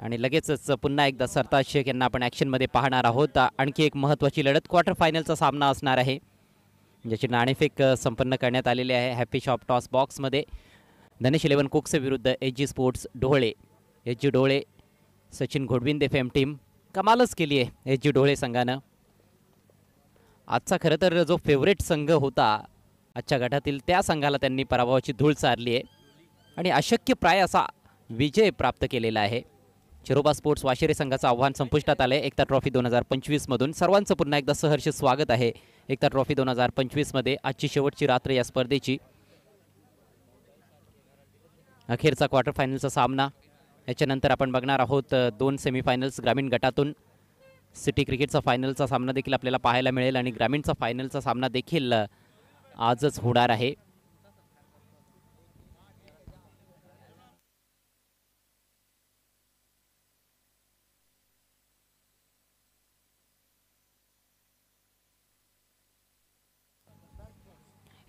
आणि लगेचच पुन्हा एकदा सरताज शेख यांना आपण ॲक्शनमध्ये पाहणार आहोत। आणखी एक महत्त्वाची लढत क्वार्टर फायनलचा सामना असणार आहे, ज्याची नाणेफेक संपन्न करण्यात आलेली आहे हॅपी शॉप टॉस बॉक्समध्ये। धनेश 11 कोकसे विरुद्ध AG sports Dhole. AG Dhole Sachin Ghodvinde fame team कमालच केली आहे एजी ढोळे संघानं। आजचा खरं तर जो फेवरेट संघ होता आजच्या गटातील, त्या संघाला त्यांनी पराभवाची धूळ चारली आहे आणि अशक्य प्राय असा विजय प्राप्त केलेला आहे। चिरोबा स्पोर्ट्स वाशिरे संघाचं आव्हान संपुष्टात आले एकता ट्रॉफी 2025 मधून। सर्वांचं पुन्हा एकदा सहर्ष स्वागत आहे एकता ट्रॉफी 2025 मध्ये। आजची शेवटची रात्र या स्पर्धेची, अखेरचा क्वार्टर फायनलचा सामना। याच्यानंतर आपण बघणार आहोत 2 सेमीफायनल्स ग्रामीण गटातून। सिटी क्रिकेटचा फायनलचा सामना देखील आपल्याला पाहायला मिळेल आणि ग्रामीणचा फायनलचा सामना देखील आजच होणार आहे।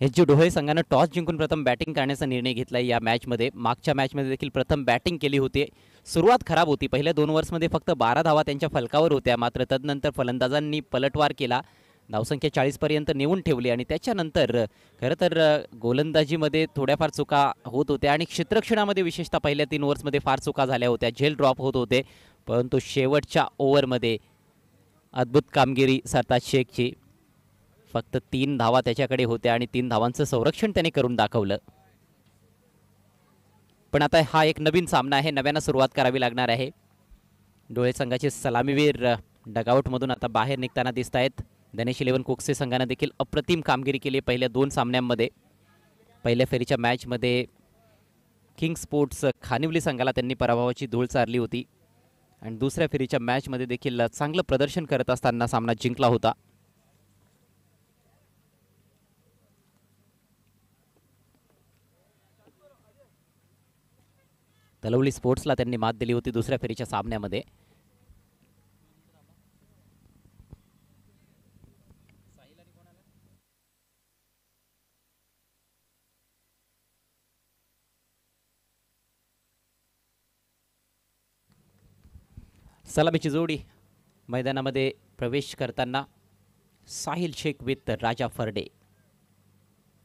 एजी ढोळे संघानं टॉस जिंकून प्रथम बॅटिंग करण्याचा निर्णय घेतला या मॅचमध्ये। मागच्या मॅचमध्ये देखील प्रथम बॅटिंग केली होती। सुरुवात खराब होती, पहिल्या 2 ओव्हर्समध्ये फक्त 12 धावा त्यांच्या फलकावर होत्या, मात्र तदनंतर फलंदाजांनी पलटवार केला, धावसंख्या 40 पर्यंत नेऊन ठेवली आणि त्याच्यानंतर खरं तर गोलंदाजीमध्ये थोड्याफार चुका होत होत्या आणि क्षेत्ररक्षणामध्ये विशेषतः पहिल्या 3 ओव्हर्समध्ये फार चुका झाल्या होत्या, झेल ड्रॉप होत होते। परंतु शेवटच्या ओव्हरमध्ये अद्भुत कामगिरी सरताज शेखची। फक्त 3 धावा त्याच्याकडे होत्या आणि 3 धावांचं संरक्षण त्याने करून दाखवलं। पण आता हा एक नवीन सामना आहे, नव्यानं सुरुवात करावी लागणार आहे। ढोळे संघाचे सलामीवीर डगआउटमधून आता बाहेर निघताना दिसत आहेत। धनेश 11 कोकसे संघानं देखील अप्रतिम कामगिरी केली पहिल्या 2 सामन्यांमध्ये। पहिल्या फेरीच्या मॅचमध्ये किंग स्पोर्ट्स खानिवली संघाला त्यांनी पराभवाची धूळ चारली होती आणि दुसऱ्या फेरीच्या मॅचमध्ये देखील चांगलं प्रदर्शन करत असताना सामना जिंकला होता। तलवली स्पोर्ट्सला त्यांनी मात दिली होती दुसऱ्या फेरीच्या सामन्यामध्ये। सलामीची जोडी मैदानामध्ये प्रवेश करताना साहिल शेख विथ राजा फर्डे।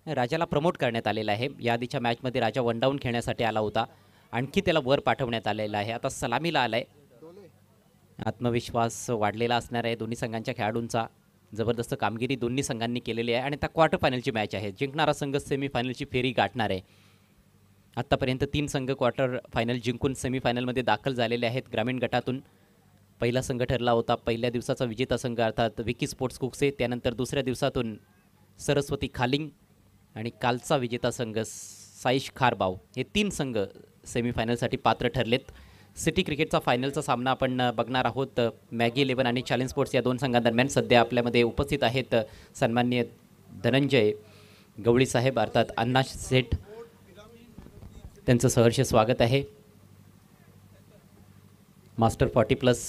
राजाला प्रमोट करण्यात आलेला आहे, याआधीच्या मॅचमध्ये राजा वन डाऊन खेळण्यासाठी आला होता, आणखी त्याला वर पाठवण्यात आलेला आहे। आता सलामीला आलाय, आत्मविश्वास वाढलेला असणार आहे दोन्ही संघांच्या खेळाडूंचा। जबरदस्त कामगिरी दोन्ही संघांनी केलेली आहे आणि आता क्वार्टर फायनलची मॅच आहे, जिंकणारा संघ सेमीफायनलची फेरी गाठणार आहे। आत्तापर्यंत 3 संघ क्वार्टर फायनल जिंकून सेमीफायनलमध्ये दाखल झालेले आहेत ग्रामीण गटातून। पहिला संघ ठरला होता पहिल्या दिवसाचा विजेता संघ अर्थात विकी स्पोर्ट्स कुकसे, त्यानंतर दुसऱ्या दिवसातून सरस्वती खालिंग आणि कालचा विजेता संघ साईश खारबाव, हे 3 संघ सेमीफायनलसाठी पात्र ठरलेत। सिटी क्रिकेटचा फायनलचा सामना आपण बघणार आहोत। मॅगी 11 आणि चॅलेंज स्पोर्ट्स या 2 संघांदरम्यान सध्या आपल्यामध्ये उपस्थित आहेत सन्माननीय धनंजय गवळी साहेब अर्थात अण्णा सेठ, त्यांचं सहर्ष स्वागत आहे। मास्टर 40+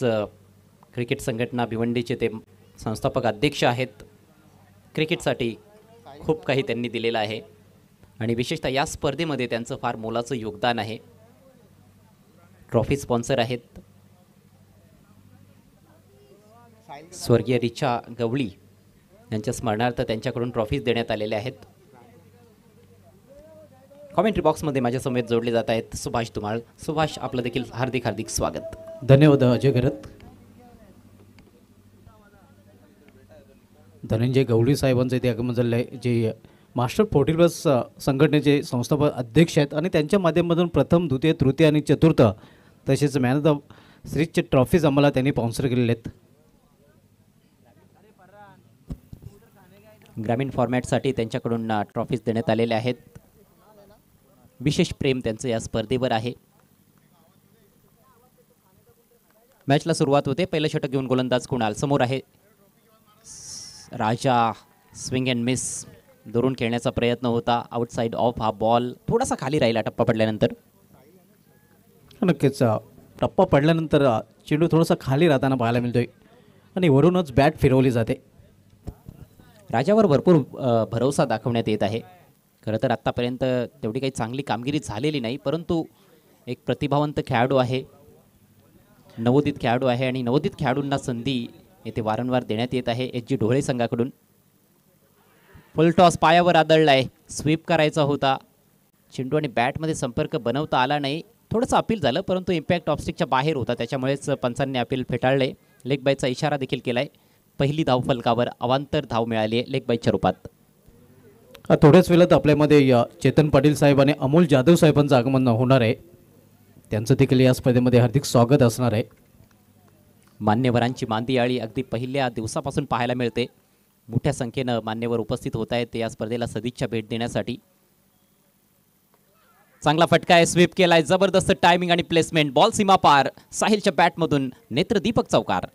क्रिकेट संघटना भिवंडीचे ते संस्थापक अध्यक्ष आहेत। क्रिकेटसाठी खूप काही त्यांनी दिलेलं आहे आणि विशेषतः या स्पर्धेमध्ये त्यांचं फार मोलाचं योगदान आहे। ट्रॉफी स्पॉन्सर आहेत स्वर्गीय रिचा गवळी, यांच्या स्मरणार्थ त्यांच्याकडून ट्रॉफीज देण्यात आलेल्या आहेत। कॉमेंट्री बॉक्समध्ये माझ्या समेत जोडले जात आहेत सुभाष धुमाळ। सुभाष, आपलं देखील हार्दिक हार्दिक स्वागत। धन्यवाद अजय घरत। धनंजय गवळी साहेबांचं इथे आगमन झालं आहे, जे मास्टर 40+ संघटनेचे संस्थापक अध्यक्ष आहेत आणि त्यांच्या माध्यमातून प्रथम, द्वितीय, तृतीय आणि चतुर्थ तसेच मॅन ऑफ द सिरीजचे ट्रॉफीज आम्हाला त्यांनी स्पॉन्सर केलेले आहेत। ग्रामीण फॉर्मॅटसाठी त्यांच्याकडून ट्रॉफीज देण्यात आलेल्या आहेत। विशेष प्रेम त्यांचं या स्पर्धेवर आहे। मॅचला सुरुवात होते, पहिलं षटक घेऊन गोलंदाज कुणाल, समोर आहे राजा, स्विंग अँड मिस, दुरून खेळण्याचा प्रयत्न होता, आउटसाइड ऑफ हा बॉल थोडासा खाली राहिला टप्पा पडल्यानंतर। नक्कीच टप्पा पडल्यानंतर चेंडू थोडासा खाली राहताना पाहायला मिळतोय आणि वरूनच बॅट फिरवली जाते। राजावर भरपूर भरोसा दाखवण्यात येत आहे। खरं तर आत्तापर्यंत तेवढी काही चांगली कामगिरी झालेली नाही, परंतु एक प्रतिभावंत खेळाडू आहे, नवोदित खेळाडू आहे आणि नवोदित खेळाडूंना संधी येथे वारंवार देण्यात येत आहे एच जी ढोळे संघाकडून. फुल टॉस पायावर आदळलाय, स्वीप करायचा होता. चेंडू आणि बॅटमध्ये संपर्क बनवता आला नाही. थोडंसं अपील झालं परंतु इम्पॅक्ट ऑफस्टिकच्या बाहेर होता, त्याच्यामुळेच पंचांनी अपील फेटाळले. लेग बायचा इशारा देखील केलाय. पहिली धाव फलकावर अवांतर धाव मिळाली आहे लेग बायच्या रूपात. थोड्याच वेळात आपल्यामध्ये चेतन पाटील साहेब आणि अमोल जाधव साहेबांचं आगमन होणार आहे. त्यांचं देखील या स्पर्धेमध्ये हार्दिक स्वागत असणार आहे. मान्यवरांची मांदियाळी अगदी पहिल्या दिवसापासून पाहायला मिळते. मोठ्या संख्येनं मान्यवर उपस्थित होत आहेत या स्पर्धेला सदिच्छा भेट देण्यासाठी. चांगला फटका आहे, स्वीप केलाय, जबरदस्त टायमिंग आणि प्लेसमेंट. बॉल सीमा पार, साहिलच्या बॅटमधून नेत्रदीपक चौकार.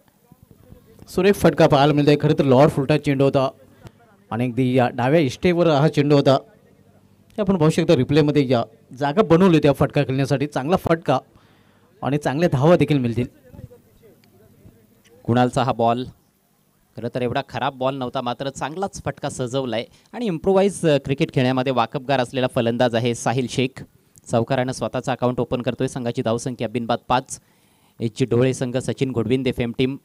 सुरेख फटका पाहायला मिळतोय. खरं तर लोअर फुलटा चेंडू होता आणि अगदी या डाव्या इष्टेवर हा चेंडू होता. हे आपण पाहू शकतो रिप्लेमध्ये या जागा बनवली त्या फटका खेळण्यासाठी. चांगला फटका आणि चांगल्या धावा देखील मिळतील. कुणालचा हा बॉल खरं तर एवढा खराब बॉल नव्हता, मात्र चांगलाच फटका सजवलाय आणि इम्प्रोवाइज क्रिकेट खेळण्यामध्ये वाकबगार असलेला फलंदाज आहे साहिल शेख. चौकारानं स्वतःचा अकाउंट ओपन करतोय. संघाची धावसंख्या बिनबाद 5. एच जी ढोळे संघ Sachin Ghodvinde fame team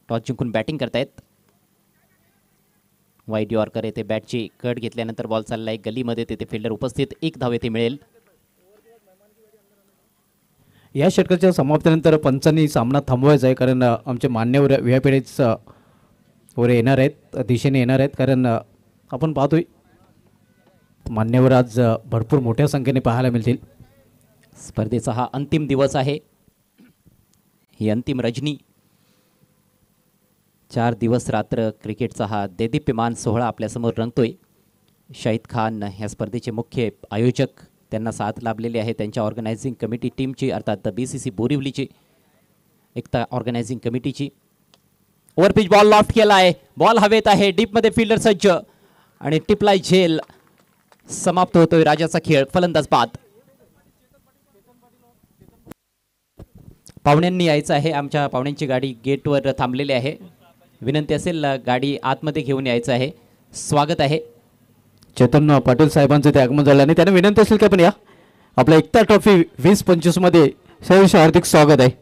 toss जिंकून बॅटिंग करतायत. वाईट यॉर्कर येथे बॅटची कट घेतल्यानंतर बॉल चाललाय गलीमध्ये, तेथे फिल्डर उपस्थित. 1 धाव येथे मिळेल. या षटकाच्या समाप्तीनंतर पंचांनी सामना थांबवायचा आहे, कारण आमचे मान्यवर व्यापेडेच वर येणार आहेत, दिशेने येणार आहेत. कारण आपण पाहतोय मान्यवर आज भरपूर मोठ्या संख्येने पाहायला मिळतील. स्पर्धेचा हा अंतिम दिवस आहे, ही अंतिम रजनी. 4 दिवस रात्र क्रिकेटचा हा देदीप्यमान सोहळा आपल्यासमोर रंगतोय. शाहिद खान ह्या स्पर्धेचे मुख्य आयोजक, त्यांना साथ लाभलेली आहे त्यांच्या ऑर्गनायझिंग कमिटी टीमची, अर्थात BCC बोरिवलीची एकता ऑर्गनायझिंग कमिटीची. ओव्हरपिच बॉल लॉफ्ट केला आहे, बॉल हवेत आहे, डीपमध्ये फिल्डर सज्ज आणि टिपलाय झेल. समाप्त होतोय राजाचा खेळ. फलंदाज बाद. पाहुण्यांनी यायचं आहे. आमच्या पाहुण्यांची गाडी गेटवर थांबलेली आहे. विनंती असेल गाडी आतमध्ये घेऊन यायचं आहे. स्वागत आहे. चेतन पाटील साहेबांचं ते आगमन झालं आणि त्यांना विनंती असेल की आपण या आपल्या एकता ट्रॉफी 2025 मध्ये सहर्ष हार्दिक स्वागत आहे.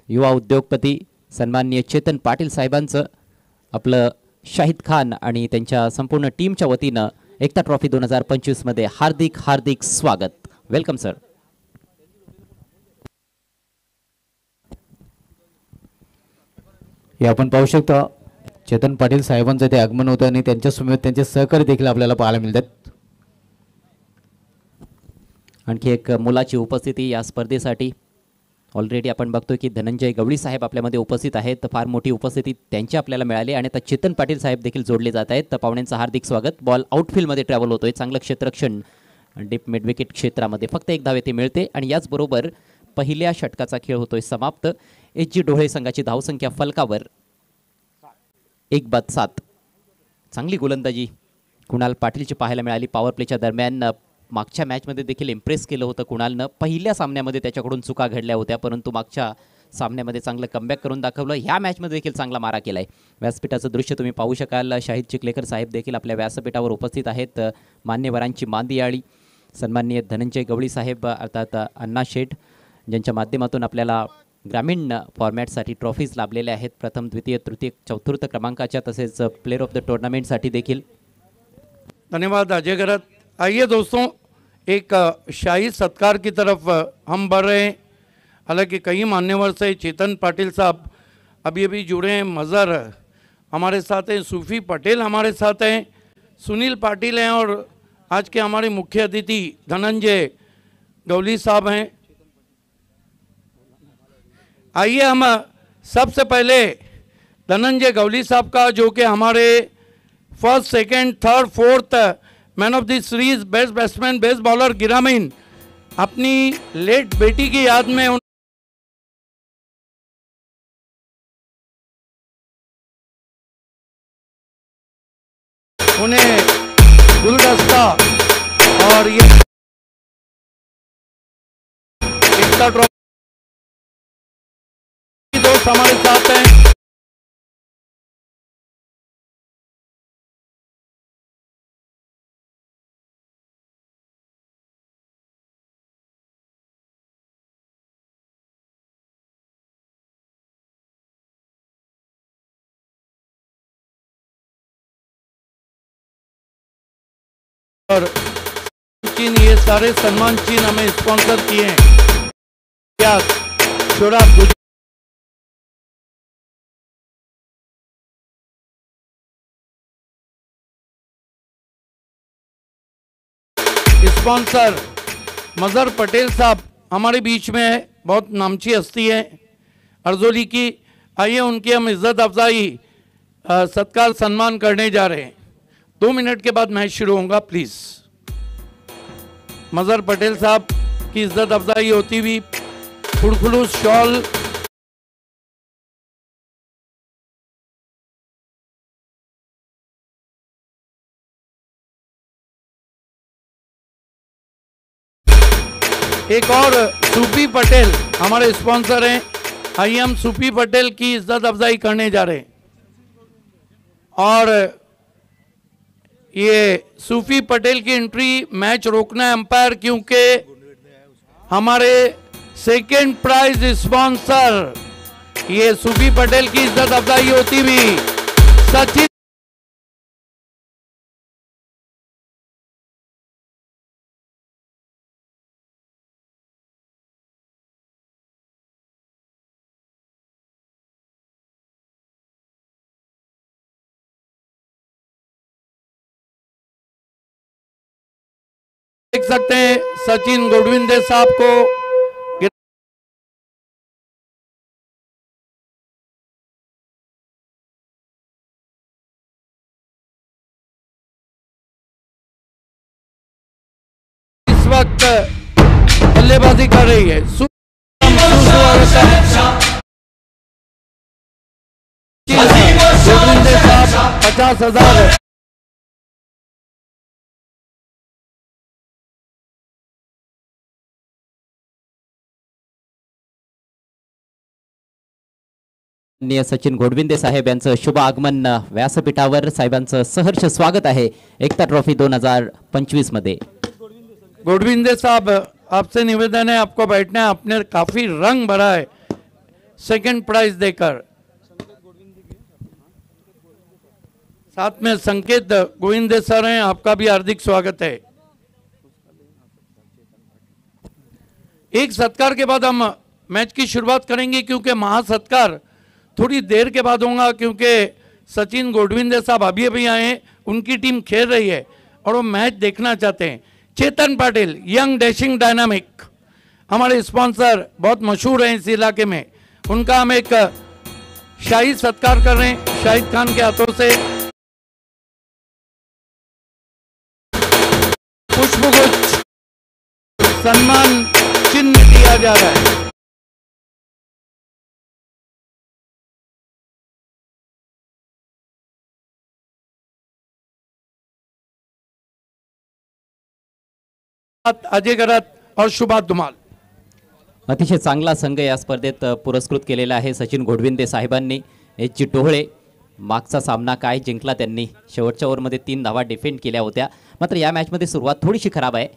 युवा उद्योगपती सन्माननीय चेतन पाटील साहेबांचं आपलं शाहिद खान आणि त्यांच्या संपूर्ण टीमच्या वतीनं एकता ट्रॉफी 2025 मध्ये हार्दिक हार्दिक स्वागत. Welcome sir. हे आपण पाहू शकता चेतन पाटील साहेबांचं ते आगमन होतं आणि त्यांच्यासमोर त्यांचे सहकारी देखील आपल्याला पाहायला मिळतात. आणखी एक मुलाची उपस्थिती या स्पर्धेसाठी. ऑलरेडी आपण बघतोय की धनंजय गवळी साहेब आपल्यामध्ये उपस्थित आहेत. फार मोठी उपस्थिती त्यांची आपल्याला मिळाली आणि आता चेतन पाटील साहेब देखील जोडले जात आहेत. तर पाहुण्यांचं हार्दिक स्वागत. बॉल आउटफील्डमध्ये ट्रॅव्हल होतोय. चांगलं क्षेत्ररक्षण डीप मिड विकेट क्षेत्रामध्ये. फक्त 1 धाव येथे मिळते आणि याचबरोबर पहिल्या षटकाचा खेळ होतोय समाप्त. एच जी ढोळे संघाची धावसंख्या फलकावर 1-7. चांगली गोलंदाजी कुणाल पाटीलची पाहायला मिळाली. पॉवर प्लेच्या दरम्यान मागच्या मॅचमध्ये देखील इम्प्रेस केलं होतं कुणालनं. पहिल्या सामन्यामध्ये त्याच्याकडून चुका घडल्या होत्या, परंतु मागच्या सामन्यामध्ये चांगलं कमबॅक करून दाखवलं. ह्या मॅचमध्ये देखील चांगला मारा केला आहे. व्यासपीठाचं दृश्य तुम्ही पाहू शकाल. शाहिद चिखलेकर साहेब देखील आपल्या व्यासपीठावर उपस्थित आहेत. मान्यवरांची मांदियाळी सन्माननीय धनंजय गवळी साहेब अर्थात अण्णा शेठ, ज्यांच्या माध्यमातून आपल्याला ग्रामीण फॉर्मॅटसाठी ट्रॉफीज लाभलेल्या आहेत. प्रथम, द्वितीय, तृतीय, चतुर्थ क्रमांकाच्या, तसेच प्लेयर ऑफ द टूर्नामेंटसाठी देखील. धन्यवाद अजय गरत. आइए दोस्तों, एक शाही सत्कार की तरफ हम बढ़ रहे हैं. हालांकि कई मान्यवर से चेतन पाटिल साहब अभी अभी जुड़े हैं. मज़र हमारे साथ हैं, सूफी पटेल हमारे साथ हैं, सुनील पाटिल हैं और आज के हमारे मुख्य अतिथि धनंजय गौली साहब हैं। आइए हम सबसे पहले धनंजय गौली साहब का, जो कि हमारे first, second, third, fourth man of the series, best batsman, best bowler गिरामीन, अपनी लेट बेटी की याद में उन्हें गुलदस्ता और ये एकता ट्रॉफी दोस्त हमारे साथ हैं। और चीन, ये सारे सम्मान चीन हमें स्पॉन्सर किए हैं। स्पॉन्सर मजहर पटेल साहब हमारे बीच में है, बहुत नामची हस्ती है अर्जोली की। आइए उनकी हम इज्जत अफजाई सत्कार सम्मान करने जा रहे हैं। 2 मिनट के बाद मैच शुरू होगा। प्लीज मजहर पटेल साहब की इज्जत अफजाई होती हुई खुलखुलूस शॉल एक और सूफी पटेल हमारे स्पॉन्सर हैं। आइए हम सूफी पटेल की इज्जत अफजाई करने जा रहे हैं। और ये सूफी पटेल की एंट्री, मैच रोकना है अंपायर, क्योंकि हमारे सेकंड प्राइज स्पॉन्सर ये सूफी पटेल की इज्जत अफजाई होती भी सचिन देख सकते हैं सचिन गोडविंदे साहब को। इस वक्त बल्लेबाजी कर रही है गोडविंदे साहब 50,000 सचिन गोडविंदे साहेब यांचं शुभ आगमन व्यासपीठावर, साहेबांचं सहर्ष स्वागत आहे एकता ट्रॉफी 2025 मध्ये। गोडविंदे साहब, आपसे निवेदन है, आपको बैठना है। आपने काफी रंग भरा है सेकंड प्राइज देकर। साथ में संकेत गोविंदे सर हैं, आपका भी हार्दिक स्वागत है। एक सत्कार के बाद हम मैच की शुरुआत करेंगे, क्योंकि महासत्कार थोड़ी देर के बाद होगा, क्योंकि सचिन गोडविंदे साहब अभी अभी आए हैं, उनकी टीम खेल रही है और वो मैच देखना चाहते हैं। Chetan Patil, young dashing dynamic, हमारे स्पॉन्सर बहुत मशहूर हैं इस इलाके में, उनका हम एक शाही सत्कार कर रहे हैं शाहिद खान के हाथों से। पुष्पगुच्छ सम्मान चिन्ह दिया जा रहा है। अजय गरात और शुभात धुमाल। अतिशय चांगला संघ या स्पर्धेत पुरस्कृत केलेला आहे सचिन गोडविंदे साहेबांनी। एच टोहळे, मागचा सामना काय जिंकला त्यांनी, शेवटच्या ओव्हरमध्ये 3 धावा डिफेंड केल्या होत्या, मात्र या मॅचमध्ये सुरुवात थोडीशी खराब आहे।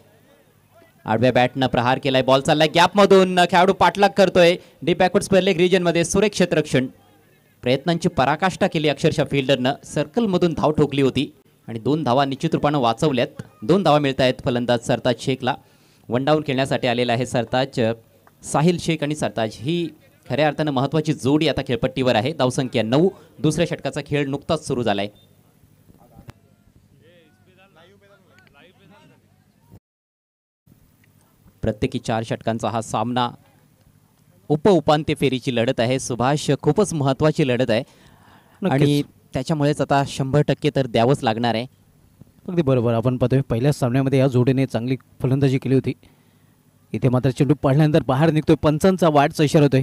आडव्या बॅटनं प्रहार केलाय, बॉल चाललाय गॅपमधून, खेळाडू पाठलाग करतोय डीप बॅकवर्ड स्क्वेअर लेग रिजनमध्ये, सुरेख क्षेत्ररक्षण, प्रयत्नांची पराकाष्ठा केली अक्षरशः फिल्डरनं, सर्कलमधून धाव ठोकली होती आणि 2 धावा निश्चित रूपानं वाचवल्यात। 2 धावा मिळत आहेत फलंदाज सरताज शेखला। वन डाऊन खेळण्यासाठी आलेला आहे सरताज, साहिल शेख आणि सरताज ही खऱ्या अर्थानं महत्त्वाची जोडी आता खेळपट्टीवर आहे। धावसंख्या 9, दुसऱ्या षटकाचा खेळ नुकताच सुरू झालाय। प्रत्येकी 4 षटकांचा हा सामना उपांत्य फेरीची लढत आहे. सुभाष, खूपच महत्त्वाची लढत आहे आणि त्याच्यामुळेच आता 100% तर द्यावंच लागणार आहे. अगदी बरोबर. आपण पाहतोय पहिल्याच सामन्यामध्ये या जोडीने चांगली फलंदाजी केली होती. इथे मात्र चेंडू पडल्यानंतर बाहेर निघतोय. पंचांचा वाटचा इशारा होतोय.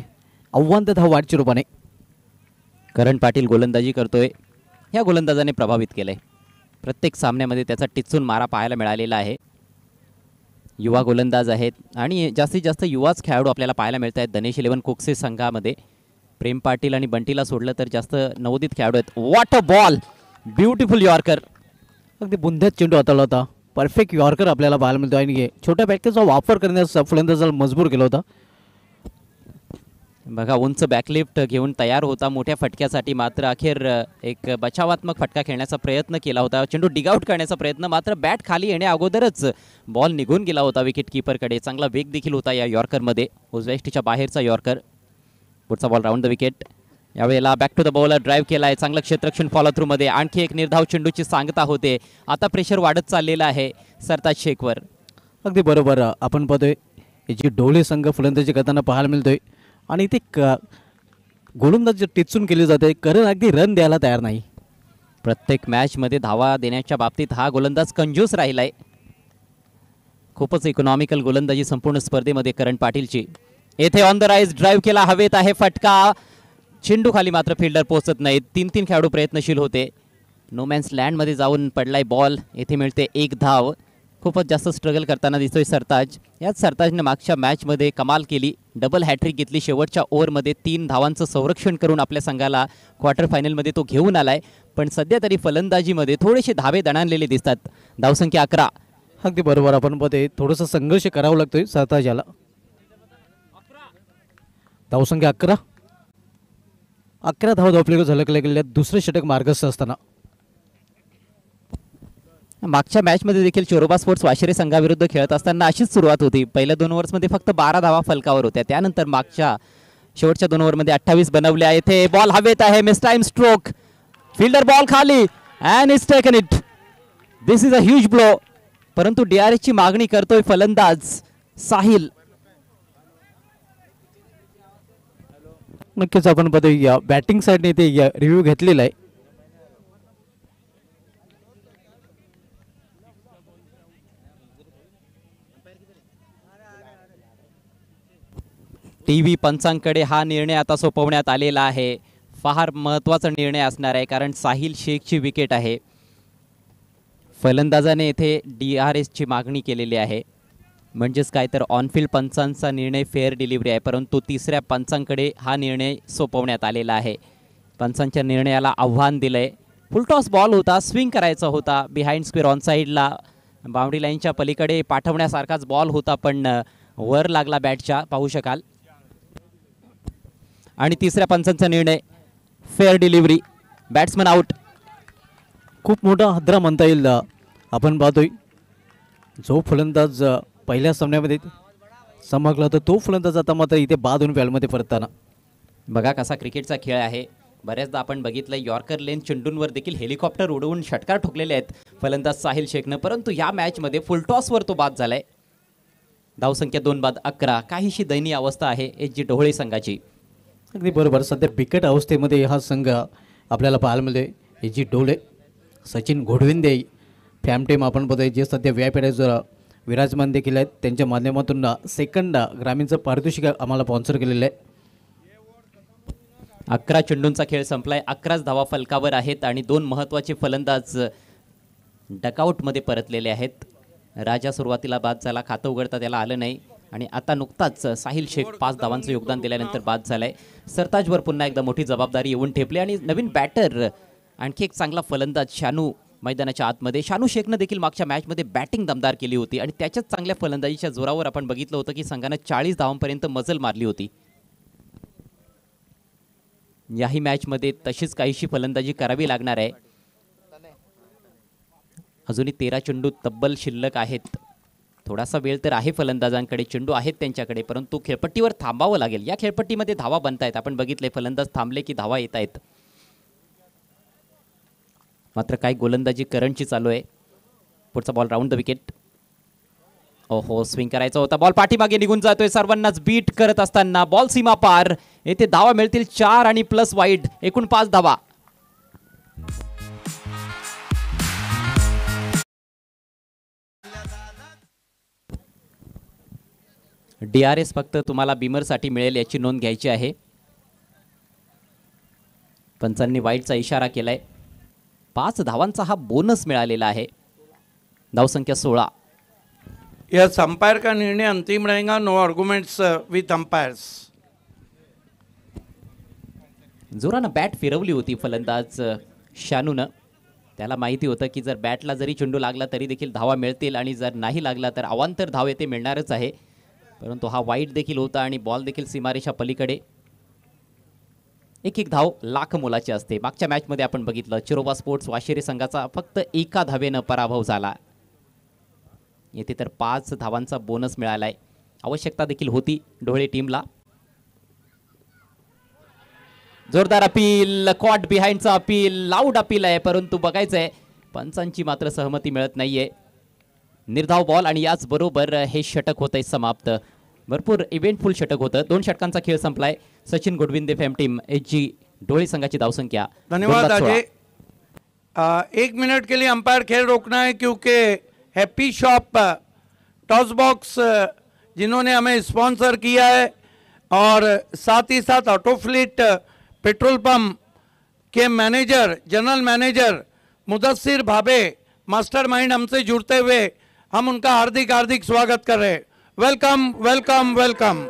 आव्हान देत हा वाटच्या रूपाने. करण पाटील गोलंदाजी करतोय. ह्या गोलंदाजाने प्रभावित केलंय. प्रत्येक सामन्यामध्ये त्याचा टिचून मारा पाहायला मिळालेला आहे. युवा गोलंदाज आहेत आणि जास्तीत जास्त युवाच खेळाडू आपल्याला पाहायला मिळत आहेत धनेश 11 कुकसे संघामध्ये. प्रेम पाटील आणि बंटीला सोडलं तर जास्त नवोदित खेळाडू आहेत. What a ball, beautiful yorker. अगदी बुंद्यात चेंडू हाताळला होता. परफेक्ट यॉर्कर आपल्याला पाहायला मिळतो आणि छोट्या बॅटचा वापर करण्यास फलंदाजाला मजबूर केला होता. बघा, उंच बॅकलिफ्ट घेऊन तयार होता मोठ्या फटक्यासाठी, मात्र अखेर एक बचावात्मक फटका खेळण्याचा प्रयत्न केला होता. चेंडू डिगआउट करण्याचा प्रयत्न, मात्र बॅट खाली येण्या अगोदरच बॉल निघून गेला होता विकेट कीपरकडे. चांगला वेग देखील होता या यॉर्करमध्ये. उजव्या यष्टीच्या बाहेरचा यॉर्कर. पुढचा बॉल राऊंड द विकेट. यावेळेला back to the bowler drive केलाय. चांगलं क्षेत्ररक्षण फॉलो थ्रू मध्ये. आणखी एक निर्धाव चेंडूची सांगता होते. आता प्रेशर वाढत चाललेलं आहे सरताज शेखवर. अगदी बरोबर. आपण पाहतोय जी डोळे संघ फलंदाजी करताना पाहायला मिळतोय आणि इथे गोलंदाजी टिचून केली जाते. करण अगदी रन द्यायला तयार नाही. प्रत्येक मॅचमध्ये धावा देण्याच्या बाबतीत हा गोलंदाज कंजूस राहिलाय. खूपच इकॉनॉमिकल गोलंदाजी संपूर्ण स्पर्धेमध्ये करण पाटीलची. येथे ऑन द राईज ड्राईव्ह केला. हवेत आहे फटका. चेंडू खाली मात्र फिल्डर पोहोचत नाहीत. 3 खेळाडू प्रयत्नशील होते. नो मॅन्स लँडमध्ये जाऊन पडलाय बॉल. येथे मिळते 1 धाव. खूपच जास्त स्ट्रगल करताना दिसतोय सरताज. याच सरताजने मागच्या मॅचमध्ये कमाल केली. डबल हॅट्रिक घेतली. शेवटच्या ओव्हरमध्ये 3 धावांचं संरक्षण करून आपल्या संघाला क्वार्टर फायनलमध्ये तो घेऊन आलाय. पण सध्या तरी फलंदाजीमध्ये थोडेसे धावे दणाणलेले दिसतात. धावसंख्या 11. अगदी बरोबर. आपण पाहतोय थोडंसं संघर्ष करावा लागतोय सरताजाला. धावसंख्या 11. 11 धाव धावपले झलकले गेल्या. दुसरे षटक मार्गस्थ असताना मागच्या मॅचमध्ये देखील चोरोबा स्पोर्ट्स वाशिरे संघाविरुद्ध खेळत असताना अशीच सुरुवात होती. पहिल्या 2 ओव्हर्समध्ये फक्त 12 धावा फलकावर होत्या. त्यानंतर मागच्या शेवटच्या 2 ओव्हरमध्ये 28 बनवल्या. येथे बॉल हवेत आहे. Mistimed stroke. Fielder ball खाली and is taken it. This is a huge blow. परंतु DRSची मागणी करतोय फलंदाज साहिल. नक्कीच आपण पाहतोय या बॅटिंग साईडने ते रिव्ह्यू घेतलेला आहे. TV पंचांकडे हा निर्णय आता सोपवण्यात आलेला आहे. फार महत्त्वाचा निर्णय असणार आहे कारण साहिल शेखची विकेट आहे. फलंदाजाने येथे DRSची मागणी केलेली आहे. म्हणजेच काय तर ऑनफिल्ड पंचांचा निर्णय फेअर डिलिव्हरी आहे. परंतु 3ऱ्या पंचांकडे हा निर्णय सोपवण्यात आलेला आहे. पंचांच्या निर्णयाला आव्हान दिलंय. फुलटॉस बॉल होता. स्विंग करायचा होता. बिहाइंड स्क्वेअर ऑन साईडला बाउंड्री लाईनच्या पलीकडे पाठवण्यासारखाच बॉल होता, पण वर लागला बॅटच्या. पाहू शकाल. आणि 3ऱ्या पंचांचा निर्णय फेअर डिलिव्हरी. Batsman out. खूप मोठा हादरा म्हणता येईल. आपण पाहतोय जो फलंदाज पहिल्या सामन्यामध्ये चमकला होता तो फलंदाज आता मात्र इथे बाद होऊन फॅलमध्ये परतताना. बघा कसा क्रिकेटचा खेळ आहे. बऱ्याचदा आपण बघितलं यॉर्कर लेन चेंडूंवर देखील हेलिकॉप्टर उडवून षटकार ठोकलेले आहेत फलंदाज साहिल शेखनं. परंतु या मॅचमध्ये फुलटॉसवर तो बाद झालाय. धावसंख्या 2 बाद 11. काहीशी दयनीय अवस्था आहे SG ढोळे संघाची. अगदी बरोबर. सध्या बिकट अवस्थेमध्ये हा संघ आपल्याला पाहायला मिळतोय. SG Dhole, Sachin Ghodvinde, fame team आपण बघतोय जे सध्या व्यापॅडर विराजमान देखील आहेत. त्यांच्या माध्यमातून सेकंड ग्रामीणचं पारितोषिक आम्हाला स्पॉन्सर केलेलं आहे. 11 चेंडूंचा खेळ संपलाय. 11च धावा फलकावर आहेत आणि 2 महत्त्वाचे फलंदाज डकआउटमध्ये परतलेले आहेत. राजा सुरुवातीला बाद झाला. खातं उघडता त्याला आलं नाही आणि आता नुकताच साहिल शेख 5 धावांचं योगदान दिल्यानंतर बाद झालाय. सरताजवर पुन्हा एकदा मोठी जबाबदारी येऊन ठेपली आणि नवीन बॅटर आणखी एक चांगला फलंदाज शानू मैदानाच्या आतमध्ये. शानू शेखनं देखील मागच्या मॅचमध्ये बॅटिंग दमदार केली होती आणि त्याच्याच चांगल्या फलंदाजीच्या जोरावर आपण बघितलं होतं की संघानं 40 धावांपर्यंत मजल मारली होती. याही मॅचमध्ये तशीच काहीशी फलंदाजी करावी लागणार आहे. अजूनही 13 चेंडू तब्बल शिल्लक आहेत. थोडासा वेळ तर आहे फलंदाजांकडे. चेंडू आहेत त्यांच्याकडे, परंतु खेळपट्टीवर थांबावं लागेल. या खेळपट्टीमध्ये धावा बनतायत. आपण बघितले फलंदाज थांबले की धावा येत आहेत. मात्र काय गोलंदाजी करणची चालू आहे. पुढचा बॉल राऊंड द विकेट. ओहो, स्विंग करायचा होता, बॉल पाठीमागे निघून जातोय. सर्वांनाच बीट करत असताना बॉल सीमा पार. येथे धावा मिळतील 4 आणि प्लस वाईड, एकूण 5 धावा. DRS फक्त तुम्हाला बीमरसाठी मिळेल याची नोंद घ्यायची आहे. पंचांनी वाईडचा इशारा केलाय. 5 धावांचा हा बोनस मिळालेला आहे. धावसंख्या 16. यस, अंपायर का निर्णय अंतिम रहेगा. No arguments with umpires. जोरानं बॅट फिरवली होती फलंदाज शानूनं. त्याला माहिती होतं की जर बॅटला जरी चेंडू लागला तरी देखील धावा मिळतील आणि जर नाही लागला तर अवांतर धाव येथे मिळणारच आहे. परंतु हा वाईट देखील होता आणि बॉल देखील सीमारेषा पलीकडे. एक धाव लाख मोलाची असते. मागच्या मॅचमध्ये आपण बघितलं चिरोबा स्पोर्ट्स वाशिरी संघाचा फक्त 1 धावेनं पराभव झाला. येथे तर 5 धावांचा बोनस मिळालाय. आवश्यकता देखील होती ढोळे टीमला. जोरदार अपील, कॉट बिहाइंडचा अपील, लाऊड अपील आहे, परंतु बघायचंय पंचांची मात्र सहमती मिळत नाहीये. निर्धाव बॉल आणि याचबरोबर हे षटक होतंय समाप्त. भरपूर इव्हेंटफुल षटक होतं. 2 षटकांचा खेळ संपलाय. Sachin Godvinde fame team HG Dhole संघाची धावसंख्या. धन्यवाद अजय. 1 मिनट के लिए अंपायर खेल रोकना है क्योंकि हैप्पी शॉप टॉस बॉक्स जिन्होंने हमें स्पॉन्सर किया है और साथ ही साथ ऑटोफ्लीट पेट्रोल पंप के manager, general manager Mudassir Bhabe mastermind हमसे जुड़ते हुए हम उनका हार्दिक हार्दिक स्वागत कर रहे हैं. Welcome welcome welcome.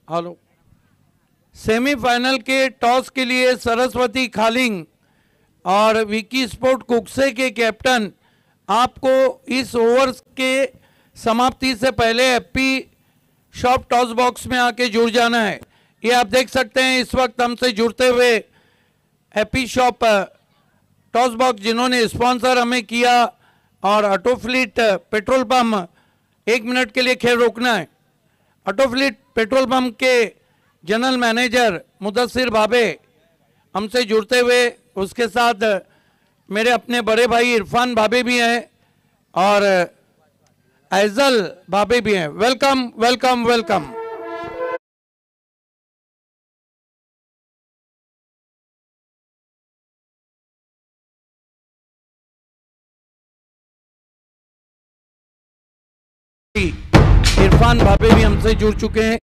Hello. Semifinal के टॉस के लिए सरस्वती खालिंग और विकी स्पोर्ट कुक्से के कैप्टन आपको इस ओवर के समाप्ति से पहले हैप्पी शॉप टॉस बॉक्स में आके जुड़ जाना है. ये आप देख सकते हैं इस वक्त हमसे जुड़ते हुए हैप्पी शॉप टॉस बॉक्स जिन्होंने स्पॉन्सर हमें किया और ऑटोफ्लीट पेट्रोल पंप. 1 मिनट के लिए खेल रोकना है. ऑटोफ्लीट पेट्रोल पंप के जनरल मैनेजर मुदस्सिर भाबे हमसे जुड़ते हुए, उसके साथ मेरे अपने बड़े भाई इरफान भाबे भी हैं और ऐजल भाबे भी हैं. Welcome welcome welcome. Irfan Bhabe भी हमसे जुड़ चुके हैं.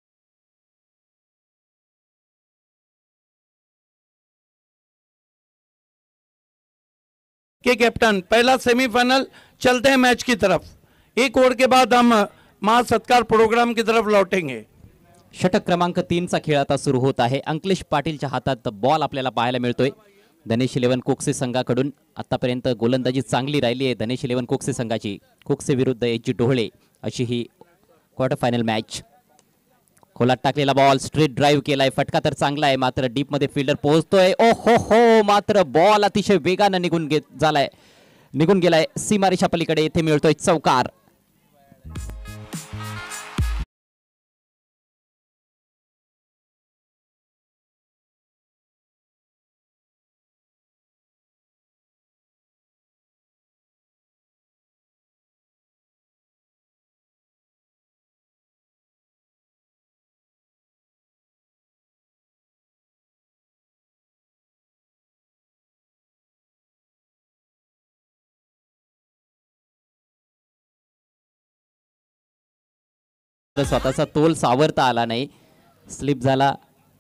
के कैप्टन. पहला सेमीफाइनल. चलते हैं मैच की तरफ. 1 ओवर के बाद हम महासत्कार प्रोग्राम की तरफ लौटेंगे. षटक क्रमांक 3चा खेळ आता सुरू होत आहे. अंकलेश पाटीलच्या हातात बॉल आपल्याला पाहायला मिळतोय. धनेश 11 कोकसे संघाकडून आतापर्यंत गोलंदाजी चांगली राहिली आहे धनेश 11 कोकसे संघाची. कोकसे विरुद्ध HG ढोळे अशी ही क्वार्टर फायनल मॅच. खोलात टाकलेला बॉल, स्ट्रेट ड्राईव्ह केलाय, फटका तर चांगला आहे मात्र डीप मध्ये फिल्डर पोहोचतोय. ओ हो, मात्र बॉल अतिशय वेगानं निघून गेलाय सीमारेषा पलीकडे. येथे मिळतोय चौकार. स्वतःचा तोल सावरता आला नाही. स्लिप झाला,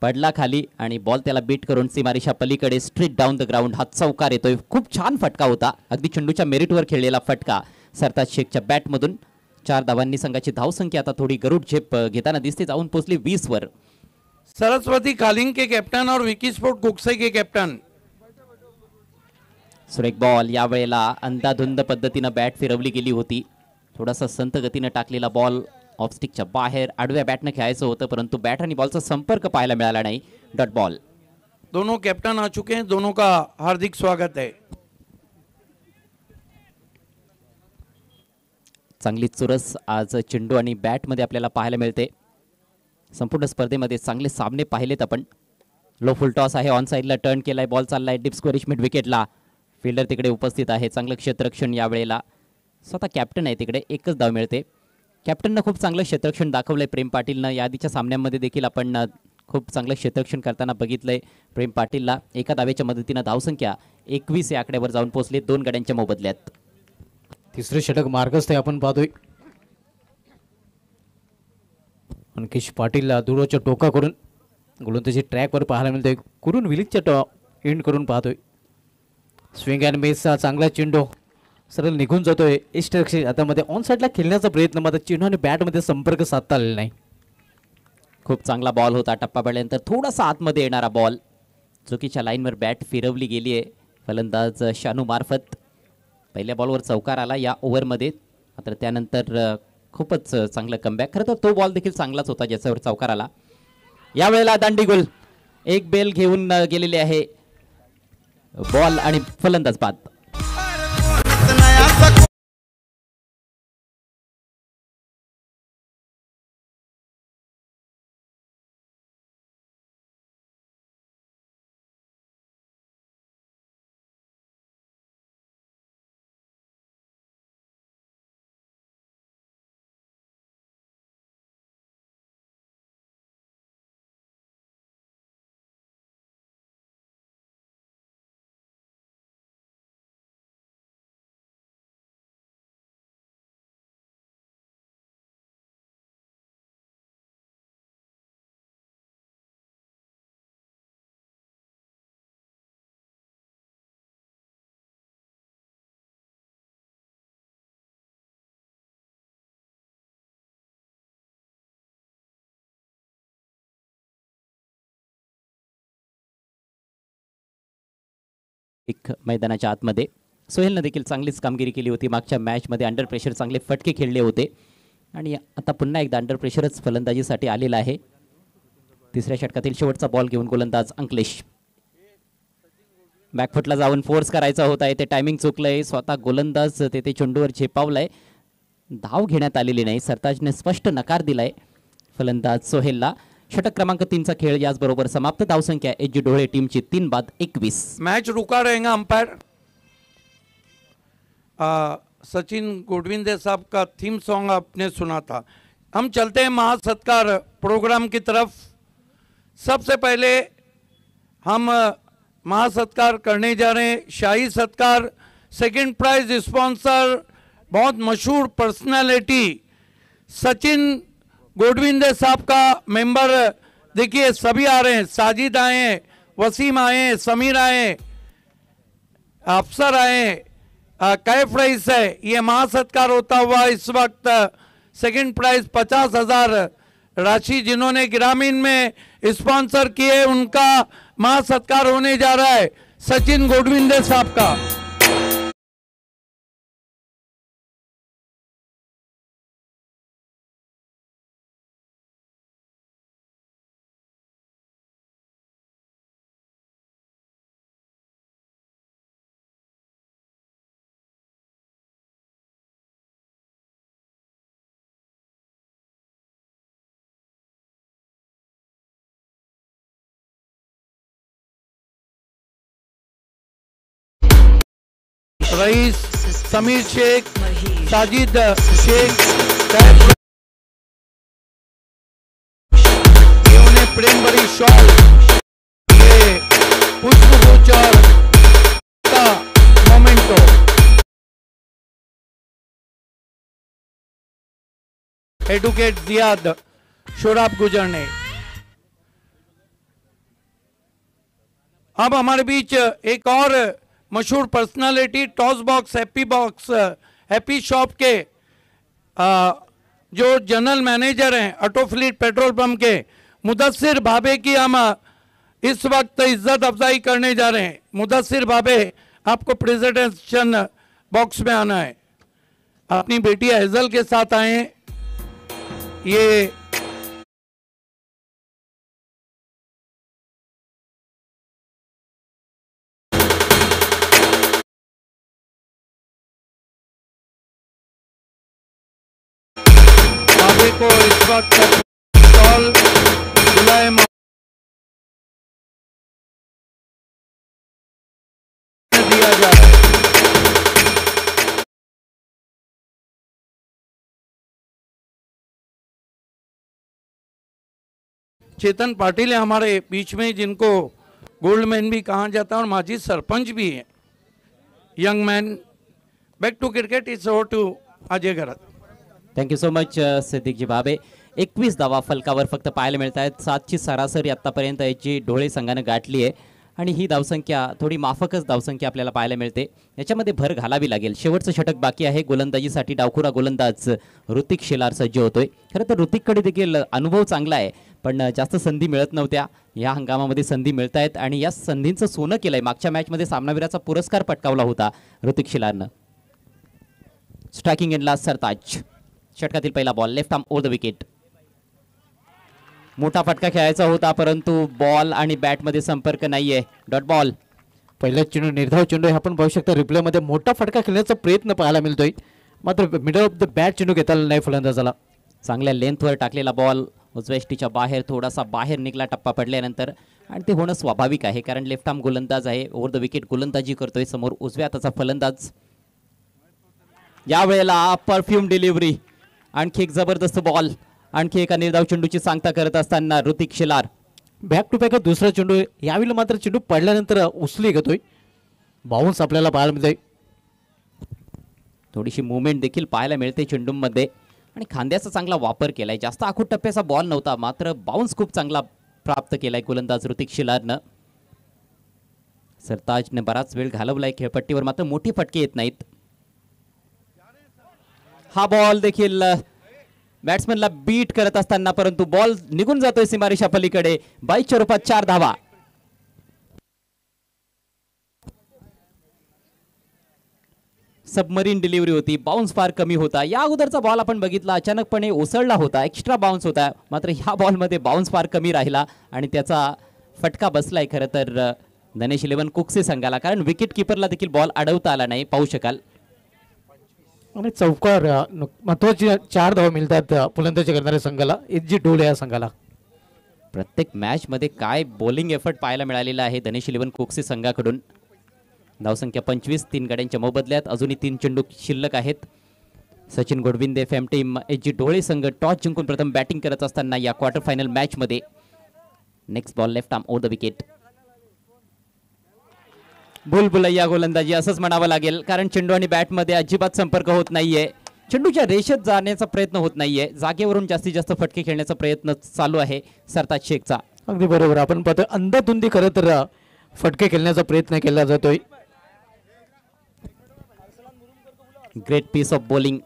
पडला खाली आणि बॉल त्याला बीट करून सीमारेषा पलीकडे स्ट्रेट डाऊन द ग्राउंड हा चौकार येतोय. खूप छान फटका होता. अगदी चेंडूच्या मेरिटवर खेळलेला फटका सरताज शेखच्या बॅटमधून. 4 धावांनी संघाची धावसंख्या आता थोडी गरुड झेप घेताना दिसते. जाऊन पोहोचली 20 वर. सरस्वती कालिंग के कैप्टन और विकी स्पोर्ट कुकसे के कैप्टन। सुरेख बॉल, यावेळेला अंधाधुंद पद्धतीनं बॅट फिरवली गेली होती. थोडासा संत गतीनं टाकलेला बॉल ऑफ स्टिकच्या बाहेर आडव्या बॅटनं खेळायचं होतं, परंतु बॅट आणि बॉलचा संपर्क पाहायला मिळाला नाही. Dot ball. दोनों कैप्टन आ चुके हैं, दोनों का हार्दिक स्वागत है. चांगली चुरस आज चेंडू आणि बॅटमध्ये आपल्याला पाहायला मिळते. संपूर्ण स्पर्धेमध्ये चांगले सामने पाहिलेत आपण. लो फुल टॉस आहे, ऑन साईडला टर्न केलाय, बॉल चाललाय डीप स्कोरिश मिड विकेटला. फिल्डर तिकडे उपस्थित आहे. चांगलं क्षेत्ररक्षण यावेळेला. स्वतः कॅप्टन आहे तिकडे, एकच धाव मिळते. कॅप्टननं खूप चांगलं क्षेत्ररक्षण दाखवलंय प्रेम पाटीलनं. याआधीच्या सामन्यांमध्ये देखील आपण खूप चांगलं क्षेत्ररक्षण करताना बघितलंय प्रेम पाटीलला. एका धावेच्या मदतीनं धावसंख्या 21 या आकड्यावर जाऊन पोहोचली 2 गड्यांच्या मोबदल्यात. तिसरे षटक मार्गस्थ आपण पाहतोय. अंकिश पाटील दूरच्या टोका करून गोलंदाजी ट्रॅकवर पाहायला मिळतोय. कुरून विलीच्या एंड करून पाहतोय. स्विंग अँड मिसचा चांगला चेंडू सरळ निघून जातोय. इष्टरक्षक हातामध्ये ऑन साईडला खेळण्याचा प्रयत्न, मात्र चेंडू आणि बॅटमध्ये संपर्क साधता आलेला नाही. खूप चांगला बॉल होता. टप्पा पडल्यानंतर थोडासा आतमध्ये येणारा बॉल. चुकीच्या लाईनवर बॅट फिरवली गेली आहे फलंदाज शानू मार्फत. पहिल्या बॉलवर चौकार आला या ओव्हरमध्ये, मात्र त्यानंतर खूपच चांगलं कमबॅक. खरं तर तो बॉल देखील चांगलाच होता ज्याच्यावर चौकार आला. यावेळेला दांडीगुल एक बेल घेऊन गेलेले आहे. बॉल आणि फलंदाज बाद. एक मैदानाच्या आतमध्ये सोहेलनं देखील चांगलीच कामगिरी केली होती. मागच्या मॅचमध्ये अंडर प्रेशर चांगले फटके खेळले होते आणि आता पुन्हा एकदा अंडर प्रेशरच फलंदाजीसाठी आलेला आहे. तिसऱ्या षटकातील शेवटचा बॉल घेऊन गोलंदाज अंकलेश. बॅकफुटला जाऊन फोर्स करायचा होता, ते टायमिंग चुकलंय. स्वतः गोलंदाज ते चेंडूवर झेपावलाय. धाव घेण्यात आलेली नाही. सरताजने स्पष्ट नकार दिलाय फलंदाज सोहेलला. षटक क्रमांक 3चा खेळ याचबरोबर समाप्त. धावसंख्या एच जी ढोळे टीमची 3 बाद 21. मैच रुका रहेगा अंपायर. सचिन गोडविंदे साहब का थीम सॉन्ग आपने सुना था. हम चलते हैं महासत्कार प्रोग्राम की तरफ. सबसे पहले हम महासत्कार करने जा रहे हैं. शाही सत्कार, सेकंड प्राइज स्पॉन्सर, बहुत मशहूर पर्सनालिटी सचिन गोडविंदे साहब का मेंबर. देखिए सभी आ रहे हैं. साजिद आए हैं, वसीम आए हैं, समीर आए हैं, अफसर आए हैं, कैफ रईस है. ये महासत्कार होता हुआ इस वक्त सेकंड प्राइज 50,000 राशि जिन्होंने ग्रामीण में स्पॉन्सर किए उनका महासत्कार होने जा रहा है सचिन गोडविंदे साहब का. रईस, समीर शेख, साजिद शेख, ये उन्हें प्रेम भरी शॉल, ये पुष्प गोचर का मोमेंटो. एडवोकेट जियाद शोराब गुजर ने. अब हमारे बीच एक और मशहूर personality toss box, happy shop के जो जनरल मैनेजर हैं ऑटो फ्लीट पेट्रोल पंप के, मुदस्सिर भाबे की हम इस वक्त इज्जत अफजाई करने जा रहे हैं। मुदस्सिर भाबे, आपको प्रेजेंटेशन बॉक्स में आना है। अपनी बेटी ऐजल के साथ आए। ये भाबे को इस वक्त स्टॉल बुलाए दिया जा रहा है। चेतन पाटिल है हमारे बीच में, जिनको गोल्ड मैन भी कहा जाता है और माजी सरपंच भी है। Young man, back to cricket, it's over to Ajay Garat. Thank you so much Siddiqji Bhabe. 21 धावा फलकावर फक्त पाहायला मिळत आहेत। 7ची सरासरी आत्तापर्यंत याची ढोळे संघानं गाठली आहे आणि ही धावसंख्या थोडी माफकच धावसंख्या आपल्याला पाहायला मिळते। याच्यामध्ये भर घालावी लागेल। शेवटचं षटक बाकी आहे। गोलंदाजीसाठी डावखुरा गोलंदाज ऋतिक शेलार सज्ज होतोय। खरं तर ऋतिककडे देखील अनुभव चांगला आहे, पण जास्त संधी मिळत नव्हत्या। या हंगामामध्ये संधी मिळत आहेत आणि या संधींचं सोनं केलंय। मागच्या मॅचमध्ये सामनावीराचा पुरस्कार पटकावला होता ऋतिक शेलारनं। स्ट्रायकिंग एंडला सरताज। षटकातील पहिला ball left arm over the wicket. मोठा फटका खेळायचा होता, परंतु बॉल आणि बॅटमध्ये संपर्क नाहीये। Dot ball. पहिला चेंडू निर्धाव चेंडू आहे। आपण पाहू शकता रिप्लेमध्ये मोठा फटका खेळण्याचा प्रयत्न पाहायला मिळतोय, मात्र मिडल ऑफ द बॅट चेंडू घेता आला नाही फलंदाजाला। चांगल्या लेंथवर टाकलेला बॉल उजव्या बाहेर थोडासा बाहेर निघला टप्पा पडल्यानंतर, आणि ते होणं स्वाभाविक आहे कारण लेफ्ट आर्म गोलंदाज आहे। ओव्हर द विकेट गोलंदाजी करतोय। समोर उजव्या हाताचा फलंदाज। यावेळेला परफ्यूम डिलिव्हरी, आणखी एक जबरदस्त बॉल, आणखी एका निर्धाव चेंडूची सांगता करत असताना Hrithik Shelar. Back to back दुसरा चेंडू आहे। यावेळी मात्र चेंडू पडल्यानंतर उचली घेतोय, बाउन्स आपल्याला पाहायला मिळतोय। थोडीशी मुवमेंट देखील पाहायला मिळते चेंडूमध्ये आणि खांद्याचा चांगला वापर केलाय। जास्त आखूड टप्प्याचा बॉल नव्हता, मात्र बाउन्स खूप चांगला प्राप्त केलाय गोलंदाज ऋतिक शेलारनं। सरताजने बराच वेळ घालवलाय खेळपट्टीवर, मात्र मोठी फटके येत नाहीत। हा बॉल देखील बॅट्समनला बीट करत असताना, परंतु बॉल निघून जातोय सीमारेषा पलीकडे। 22च्या रूपात 4 धावा। सबमरीन डिलिव्हरी होती, बाउन्स फार कमी होता। या अगोदरचा बॉल आपण बघितला, अचानकपणे ओसळला होता, एक्स्ट्रा बाउन्स होता, मात्र ह्या बॉलमध्ये बाउन्स फार कमी राहिला आणि त्याचा फटका बसलाय खरं तर धनेश 11 कुकसे संघाला, कारण विकेट किपरला देखील बॉल अडवता आला नाही, पाहू शकाल। आणि चौकार महत्वाची 4 धावा मिळतात फलंदाजी करणाऱ्या संघाला, एजी ढोल या संघाला। प्रत्येक मॅच मध्ये काय बॉलिंग एफर्ट पाहायला मिळालेला आहे धनेश 11 कुकसे संघाकडून। धावसंख्या 25, 3 गड्यांच्या मोबदल्यात अजूनही 3 चेंडू शिल्लक आहेत। Sachin Godvinde fame team AG Dhole संघ टॉस जिंकून प्रथम बॅटिंग करत असताना या क्वार्टर फायनल मॅच मध्ये। Next ball left arm over the wicket. बुलबुलैया गोलंदाजी असंच म्हणावं लागेल, कारण चेंडू आणि बॅटमध्ये अजिबात संपर्क होत नाहीये। चेंडूच्या रेषेत जाण्याचा प्रयत्न होत नाहीये, जागेवरून जास्तीत जास्त फटके खेळण्याचा प्रयत्न चालू आहे सरताज शेखचा। अगदी बरोबर, आपण पाहतो अंधाधुंदी खरं तर फटके खेळण्याचा प्रयत्न केला जातोय। Great piece of bowling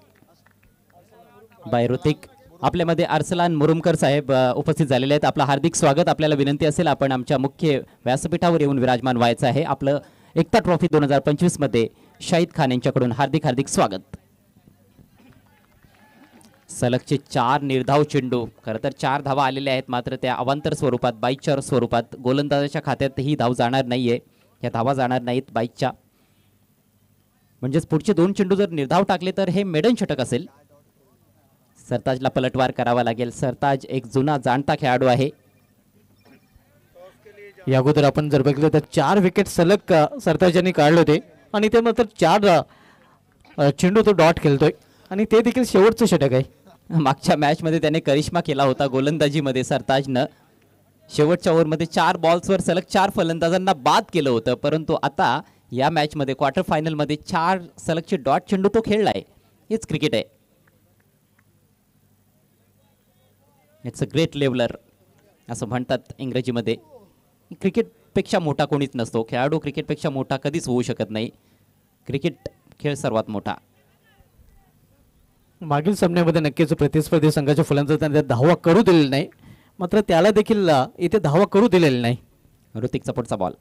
by Hrithik. आपल्यामध्ये अर्सलान मुरुमकर साहेब उपस्थित झालेले आहेत, आपलं हार्दिक स्वागत। आपल्याला विनंती असेल आपण आमच्या मुख्य व्यासपीठावर येऊन विराजमान व्हायचं आहे। आपलं एकता ट्रॉफी 2025 मध्ये शाहिद खान यांच्याकडून हार्दिक हार्दिक स्वागत। सलगचे 4 निर्धाव चेंडू, खरं तर 4 धावा आलेल्या आहेत, मात्र त्या अवांतर स्वरूपात 22च्या स्वरूपात गोलंदाजाच्या खात्यात ही धाव जाणार नाहीये, या धावा जाणार नाहीत 22च्या। म्हणजेच पुढचे 2 चेंडू जर निर्धाव टाकले तर हे मेडन षटक असेल। सरताजला पलटवार करावा लागेल। सरताज एक जुना जाणता खेळाडू आहे। या अगोदर आपण जर बघितलं तर 4 विकेट सलग सरताज यांनी काढले होते आणि ते मात्र 4 चेंडू तो डॉट खेळतोय आणि ते देखील शेवटचं षटक आहे। मागच्या मॅच मध्ये त्याने करिश्मा केला होता गोलंदाजीमध्ये सरताजनं। शेवटच्या ओव्हरमध्ये 4 बॉल्सवर सलग 4 फलंदाजांना बाद केलं होतं, परंतु आता या मॅच मध्ये क्वार्टर फायनल मध्ये 4 सलगचे डॉट चेंडू तो खेळलाय। हेच क्रिकेट आहे। इट्स अ ग्रेट लेवलर असं म्हणतात इंग्रजीमध्ये। क्रिकेटपेक्षा मोठा कोणीच नसतो, खेळाडू क्रिकेटपेक्षा मोठा कधीच होऊ शकत नाही, क्रिकेट खेळ सर्वात मोठा। मागील सामन्यामध्ये नक्कीच प्रतिस्पर्धी संघाच्या फलंदाजांना धावा करू दिलेला नाही, मात्र त्याला देखील इथे धावा करू दिलेली नाही. ऋतिकचा पुढचा बॉल.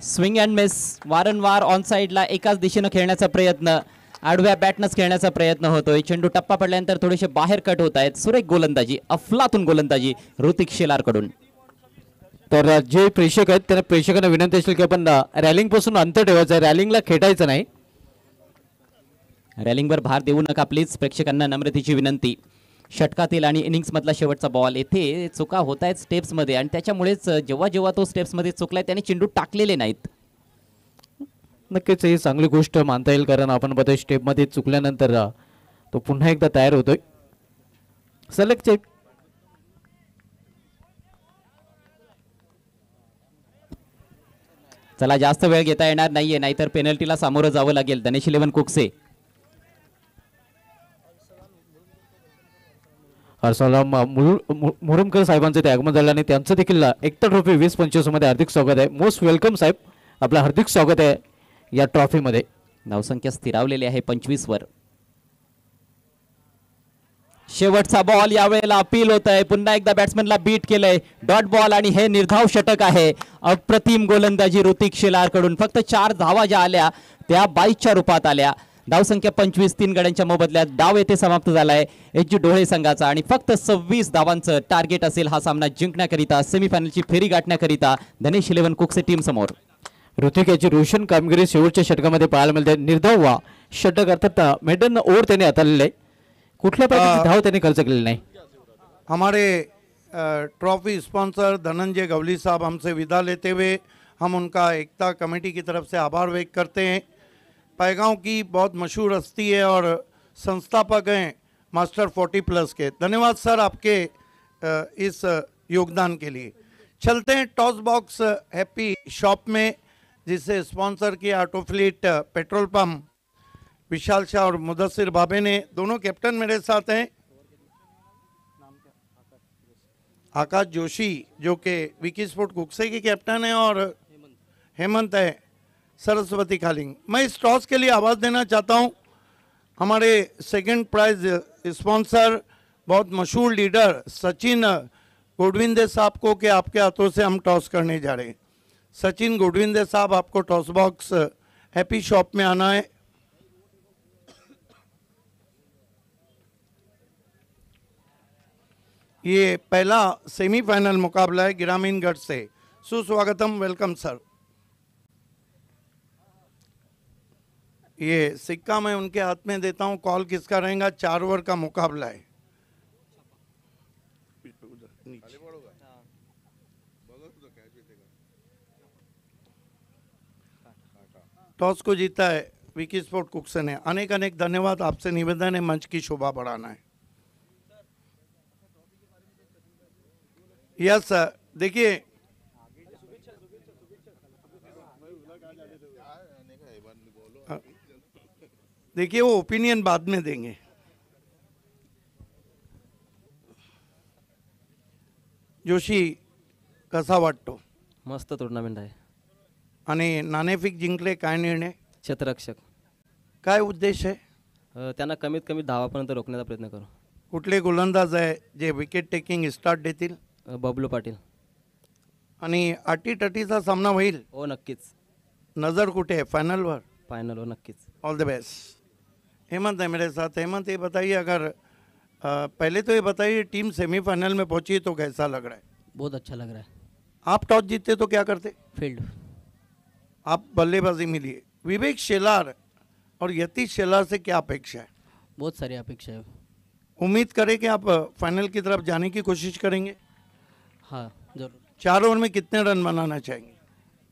Swing and miss. वारंवार ऑन साईडला एकाच दिशेनं खेळण्याचा प्रयत्न, आडव्या बॅटनच खेळण्याचा प्रयत्न होतोय. चेंडू टप्पा पडल्यानंतर थोडेसे बाहेर कट होत आहेत. सुरेख गोलंदाजी, अफलातून गोलंदाजी ऋतिक शेलार कडून. तर जे प्रेक्षक आहेत त्यांना प्रेक्षकांना विनंती असेल की आपण रॅलिंग पासून अंतर ठेवायचं आहे, रॅलिंगला खेटायचं नाही. रॅलिंगवर भार देऊ नका प्लीज, प्रेक्षकांना नम्रतेची विनंती. षटकातील आणि इनिंग्समधला शेवटचा बॉल. येथे चुका होत आहेत स्टेप्समध्ये आणि त्याच्यामुळेच जेव्हा जेव्हा तो स्टेप्समध्ये चुकलाय त्याने चेंडू टाकलेले नाहीत. नक्कीच ही चांगली गोष्ट मानता येईल, कारण आपण बघतोय स्टेपमध्ये चुकल्यानंतर तो पुन्हा एकदा तयार होतोय. सलग चेक. चला, जास्त वेळ घेता येणार नाहीये, नाहीतर पेनल्टीला सामोरं जावं लागेल. धनेश 11 कुकसे. हर्षलाम मुरुमकर साहेबांचं ते आगमन झालं आणि त्यांचं देखील एकता ट्रॉफी 2025 मध्ये हार्दिक स्वागत आहे. मोस्ट वेलकम साहेब, आपलं हार्दिक स्वागत आहे या ट्रॉफीमध्ये. धावसंख्या स्थिरावलेली आहे 25 वर. शेवटचा बॉल, यावेळेला अपील होत आहे. पुन्हा एकदा बॅट्समनला बीट केलंय. डॉट बॉल आणि हे निर्धाव षटक आहे. अप्रतिम गोलंदाजी ऋतिक शेलार कडून. फक्त 4 धावा ज्या आल्या त्या 22च्या रूपात आल्या. धावसंख्या 25, 3 गड्यांच्या मोबदल्यात डाव येथे समाप्त झालाय एच डोळे संघाचा आणि फक्त 26 धावांचं टार्गेट असेल हा सामना जिंकण्याकरिता, सेमीफायनलची फेरी गाठण्याकरिता धनेश 11 कुकसे टीम समोर. ऋतिक याची रोशन कामगिरी शेवटच्या षटकामध्ये पाहायला मिळते. निर्धाव षटक अर्थात मेडन ओव्हर त्याने हाताळलेलं आहे. कुठल्या प्रकारची धाव त्यांनी खर्च केलेली नाही. हमारे ट्रॉफी स्पॉन्सर धनंजय गवली साहब हमसे विदा लेते हुए हम उनका एकता कमेटी की तरफ से आभार व्यक्त करते हैं. पैगांव की बहुत मशहूर हस्ती है और संस्थापक हैं मास्टर 40+ के. धन्यवाद सर आपके इस योगदान के लिए. चलते हैं टॉस बॉक्स हैप्पी शॉप में, जिसे स्पॉन्सर किया ऑटोफ्लीट पेट्रोल पंप. विशाल शाह और मुदस्सिर बाबे ने, दोनों कैप्टन मेरे साथ हैं. आकाश जोशी जो कि विकी स्पोर्ट कुकसे के कैप्टन हैं और हेमंत है सरस्वती खालिंग. मैं इस टॉस के लिए आवाज़ देना चाहता हूं हमारे सेकंड प्राइज स्पॉन्सर बहुत मशहूर लीडर सचिन गोडविंदे साहब को, कि आपके हाथों से हम टॉस करने जा रहे हैं. सचिन गोडविंदे साहब, आपको टॉस बॉक्स हैप्पी शॉप में आना है. ये पहला सेमीफाइनल मुकाबला है ग्रामीणगढ़ से. सुस्वागतम, वेलकम सर. ये सिक्का मैं उनके हाथ में देता हूं. कॉल किसका रहेगा? 4 ओवर का मुकाबला है. टॉस को जीता है विकी स्पोर्ट कुकसे ने. अनेक अनेक धन्यवाद. आपसे निवेदन है मंच की शोभा बढ़ाना है. Yes sir. देखिए देखिए वो ओपिनियन बाद में देंगे. जोशी, कसा वाटतो? मस्त टुर्नामेंट आहे. आणि नाणेफेक जिंकले, काय निर्णय, क्षेत्ररक्षक काय उद्देश आहे? त्यांना कमीत कमी धावापर्यंत रोखण्याचा प्रयत्न करू. कुठले गोलंदाज आहे जे विकेट टेकिंग स्टार्ट देतील? बबलू पाटील. आणि अटीतटीचा सामना होईल? हो नक्कीच. नजर कुठे आहे? फायनलवर? फायनलवर नक्कीच. All the best. हेमंत है मेरे साथ. हेमंत, ये बताइए, अगर पहले तो ये बताइए टीम सेमीफाइनल में पहुंची तो कैसा लग रहा है? बहुत अच्छा लग रहा है. आप टॉस जीतते तो क्या करते? फील्ड. आप बल्लेबाजी मिलिए. विवेक शेलार और यतीश शेलार से क्या अपेक्षा है? बहुत सारी अपेक्षा है. उम्मीद करें कि आप फाइनल की तरफ जाने की कोशिश करेंगे? हाँ जरूर. 4 ओवर में कितने रन बनाना चाहेंगे?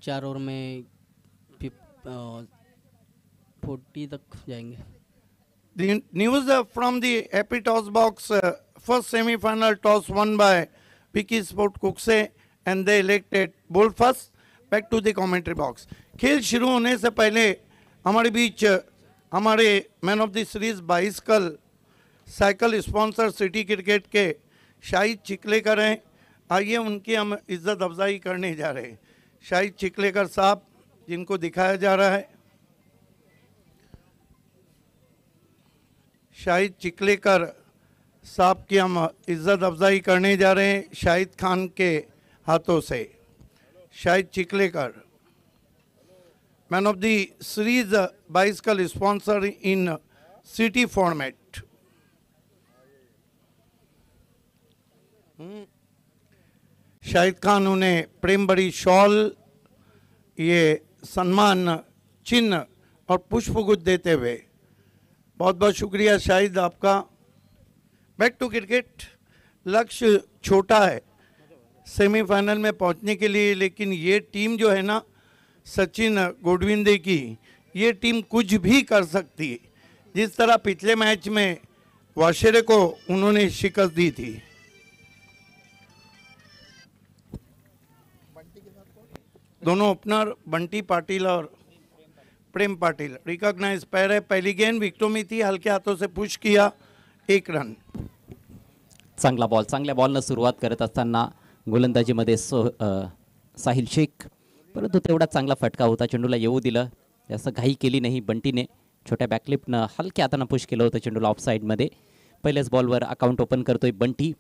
4 ओवर में 40 तक जाएंगे. The news from the Happy Toss Box, first semi-final toss won by Vicky Sport Kukse and they elected ball first. Back to the commentary box. खेल शुरू होने से पहले हमारे बीच हमारे man of the series bicycle cycle sponsor city cricket के शाहिद चिकलेकर हैं. आइए उनकी हम इज्जत अफजाई करने जा रहे हैं. शाहिद चिकलेकर साहब, जिनको दिखाया जा रहा है, शाहिद चिकलेकर साहब की हम इज्जत अफजाई करने जा रहे हैं शाहिद खान के हाथों से। Shahid Chikhlekar, man of the series bicycle sponsor in city format. Shahid Khan उन्हें प्रेम भरी शॉल, ये सम्मान चिन्ह और पुष्पगुच्छ देते हुए, बहुत बहुत शुक्रिया शाहिद आपका। Back to cricket. लक्ष्य छोटा है सेमीफाइनल में पहुंचने के लिए, लेकिन ये टीम जो है ना सचिन गोडविंदे की, ये टीम कुछ भी कर सकती है। जिस तरह पिछले मैच में वाशेरे को उन्होंने शिकस्त दी थी। दोनों ओपनर बंटी पाटिल और प्रेम पाटिल रिकॉग्नाइज पैर है। पहली गेंद विकेटों में थी, हल्के हाथों से पुश किया, 1 रन। चांगला बॉल, चांगल्या बॉलनं सुरुवात करत असताना गोलंदाजीमध्ये साहिल शेख, परंतु तेवढा चांगला फटका होता, चेंडूला येऊ दिलं, जास्त घाई केली नाही बंटीने, छोट्या बॅकलिपनं हलक्या हातानं पुश केलं होतं चेंडूला ऑफ साईडमध्ये। पहिल्याच बॉलवर अकाउंट ओपन करतोय बंटी।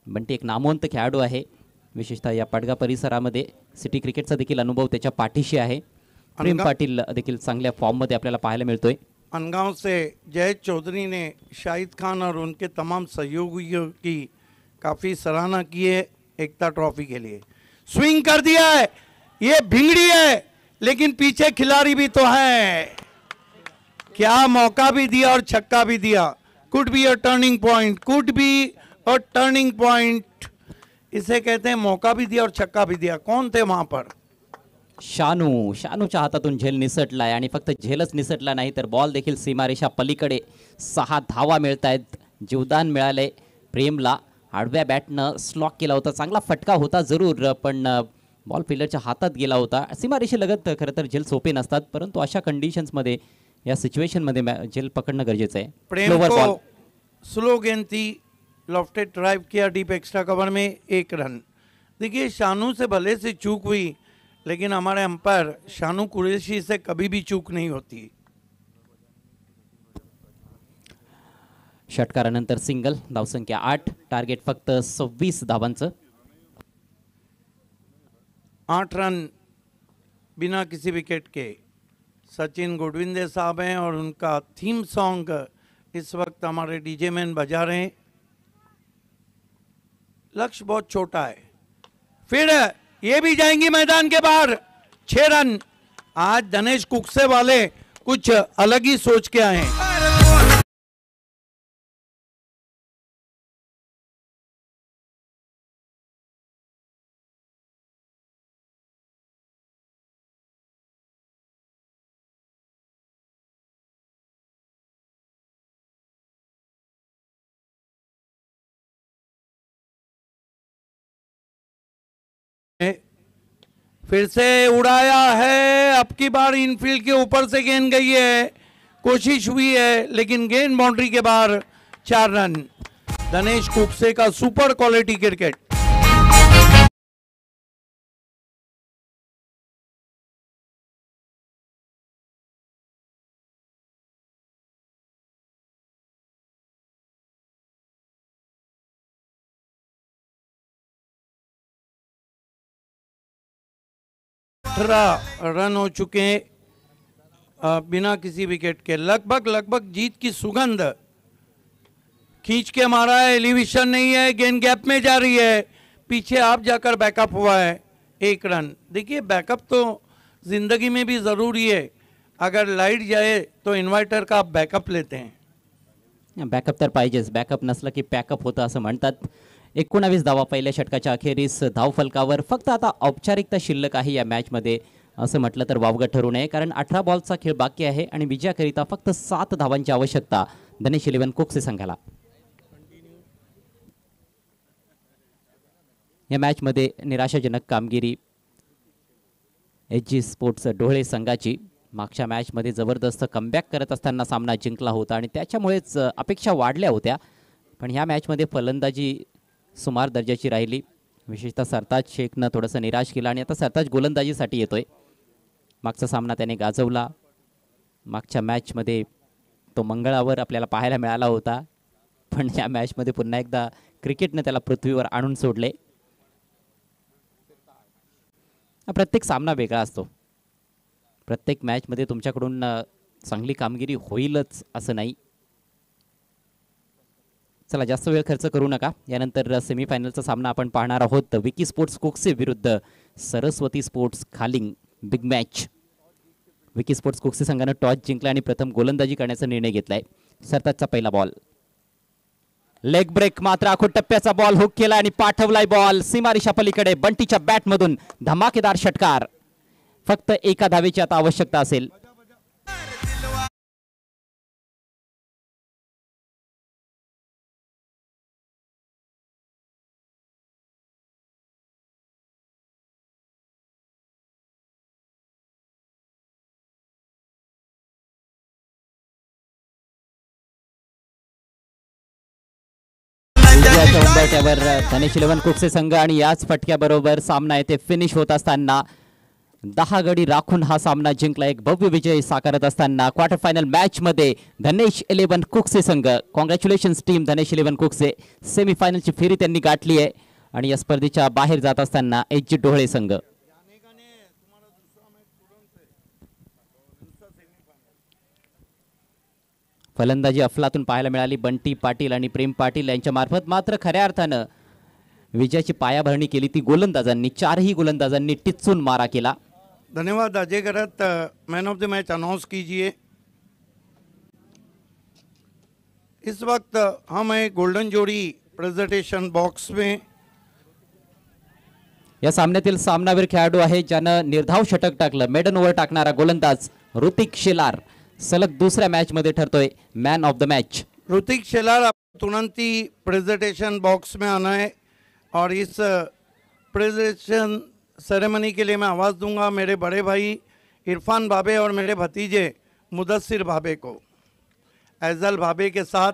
बंटी एक नामवंत खेळाडू आहे, विशेषतः या पाडगा परिसरामध्ये सिटी क्रिकेटचा देखील अनुभव त्याच्या पाठीशी आहे। प्रेम पाटिल देखील चांगल्या फॉर्ममध्ये आपल्याला पाहायला मिळतोय। अनगांव से जयेश चौधरी ने शाहिद खान और उनके तमाम सहयोगियों की काफ़ी सराहना की है एकता ट्रॉफी के लिए। स्विंग कर दिया है, ये भिंगड़ी है लेकिन पीछे खिलाड़ी भी तो है, क्या मौका भी दिया और छक्का भी दिया। Could be a turning point, could be a turning point, इसे कहते हैं मौका भी दिया और छक्का भी दिया। कौन थे वहां पर? शानूच्या हातातून झेल निसटलाय आणि फक्त झेलच निसटला नाही तर बॉल देखील सीमारेषा पलीकडे 6 धावा मिळत आहेत। जीवदान मिळाले प्रेमला, आडव्या बॅटनं स्लॉक केला होता, चांगला फटका होता जरूर, पण बॉल फिल्डरच्या हातात गेला होता। सीमारेषेलगत खरं तर झेल सोपे नसतात, परंतु अशा कंडिशन्समध्ये या सिच्युएशनमध्ये झेल पकडणं गरजेचं आहे। प्रेम को स्लो गेंद थी, लॉफ्टेड ड्राइव किया डीप एक्स्ट्रा कवर में, 1 रन। देखिए शानू से भले से चूक हुई, लेकिन हमारे अंपायर शानू कुरैशी से कभी भी चूक नहीं होती। षटकारानंतर सिंगल, धावसंख्या 8, टार्गेट फक्त 26 धावांचं। 8 रन बिना किसी विकेट के सचिन गोडविंदे साहब हैं और उनका थीम सॉन्ग इस वक्त हमारे डीजे मैन बजा रहे हैं। लक्ष्य बहुत छोटा है, फिर ये भी जाएंगी मैदान के बाहर, 6 रन। आज दिनेश कुकसे वाले कुछ अलग ही सोच के आए हैं। फिर से उड़ाया है, अब की बार इनफील्ड के ऊपर से गेंद गई है, कोशिश हुई है लेकिन गेंद बाउंड्री के बाहर, 4 रन। दिनेश कुकसे का सुपर क्वालिटी क्रिकेट। रन हो चुके हैं बिना किसी विकेट के। लगभग जीत की सुगंध खींच के मारा है, एलिवेशन नहीं है, गेंद गैप में जा रही है, पीछे आप जाकर बैकअप हुआ है, 1 रन। देखिए बैकअप तो जिंदगी में भी ज़रूरी है, अगर लाइट जाए तो इन्वर्टर का आप बैकअप लेते हैं। बॅकअप तर पाहिजेच, बॅकअप नसलं की पॅकअप होतं असं म्हणतात। 19 धावा पहिल्या षटकाच्या अखेरीस धावफलकावर। फक्त आता औपचारिकता शिल्लक आहे या मॅचमध्ये असं म्हटलं तर वावगं ठरू नये, कारण 18 बॉलचा खेळ बाकी आहे आणि विजयाकरिता फक्त 7 धावांची आवश्यकता दिनेश 11 कोकसे संघाला। या मॅचमध्ये निराशाजनक कामगिरी एच.जी. स्पोर्ट्स ढोळे संघाची। मागच्या मॅचमध्ये जबरदस्त कमबॅक करत असताना सामना जिंकला होता आणि त्याच्यामुळेच अपेक्षा वाढल्या होत्या, पण ह्या मॅचमध्ये फलंदाजी सुमार दर्जाची राहिली। विशेषतः सरताज शेखनं थोडंसं निराश केलं आणि आता सरताज गोलंदाजीसाठी येतोय। मागचा सामना त्याने गाजवला, मागच्या मॅचमध्ये तो मंगळावर आपल्याला पाहायला मिळाला होता। पण या मॅचमध्ये पुन्हा एकदा क्रिकेटने त्याला पृथ्वीवर आणून सोडले. हा प्रत्येक सामना वेगळा असतो. प्रत्येक मॅचमध्ये तुमच्याकडून चांगली कामगिरी होईलच असं नाही. चला जास्त वेळ खर्च करू नका. यानंतर सेमीफायनलचा सामना आपण पाहणार आहोत. विकी स्पोर्ट्स कोक्से विरुद्ध Saraswati sports Khaling. Big match. Vicky sports Kokse संघानं टॉस जिंकला आणि प्रथम गोलंदाजी करण्याचा निर्णय घेतलाय. सरताजचा पहिला बॉल. लेग ब्रेक मात्र आखूड टप्प्याचा बॉल हुक केला आणि पाठवलाय बॉल सीमारेषा पलीकडे. बंटीच्या बॅटमधून धमाकेदार षटकार. फक्त एका धावेची आता आवश्यकता असेल. उंबरठ्यावर धनेश 11 कुकसे संघ आणि याच फटक्याबरोबर सामना येथे फिनिश होत असताना 10 गडी राखून हा सामना जिंकला. एक भव्य विजय साकारत असताना क्वार्टर फायनल मॅच मध्ये धनेश 11 कुकसे संघ. कॉंग्रॅच्युलेशन्स टीम धनेश 11 कुकसे. सेमीफायनलची फेरी त्यांनी गाठली आहे आणि या स्पर्धेच्या बाहेर जात असताना एच डोहळे संघ. फलंदाजी अफलातून पाहायला मिळाली बंटी पाटील आणि प्रेम पाटील यांच्या मार्फत. मात्र खऱ्या अर्थानं विजयाची पायाभरणी केली ती गोलंदाजांनी. 4ही गोलंदाजांनी टिच्चून मारा केला. धन्यवाद Ajay Garat. Man of the match announce कीजिए. इस वक्त हम एक गोल्डन जोड़ी प्रेजेंटेशन बॉक्स में. या सामन्यातील सामनावीर खेळाडू आहे ज्यानं निर्धाव षटक टाकलं. मेडन ओव्हर टाकणारा गोलंदाज ऋतिक शेलार सलग दुसऱ्या मॅच मध्ये ठरतोय man of the match. Hrithik Shelar तुरंत ही प्रेजेंटेशन बॉक्स में आना है और इस प्रेजेंटेशन सेरेमनी के लिए मैं आवाज़ दूंगा मेरे बड़े भाई इरफान भाभे और मेरे भतीजे मुदस्सिर भाभे को. ऐजल भाभे के साथ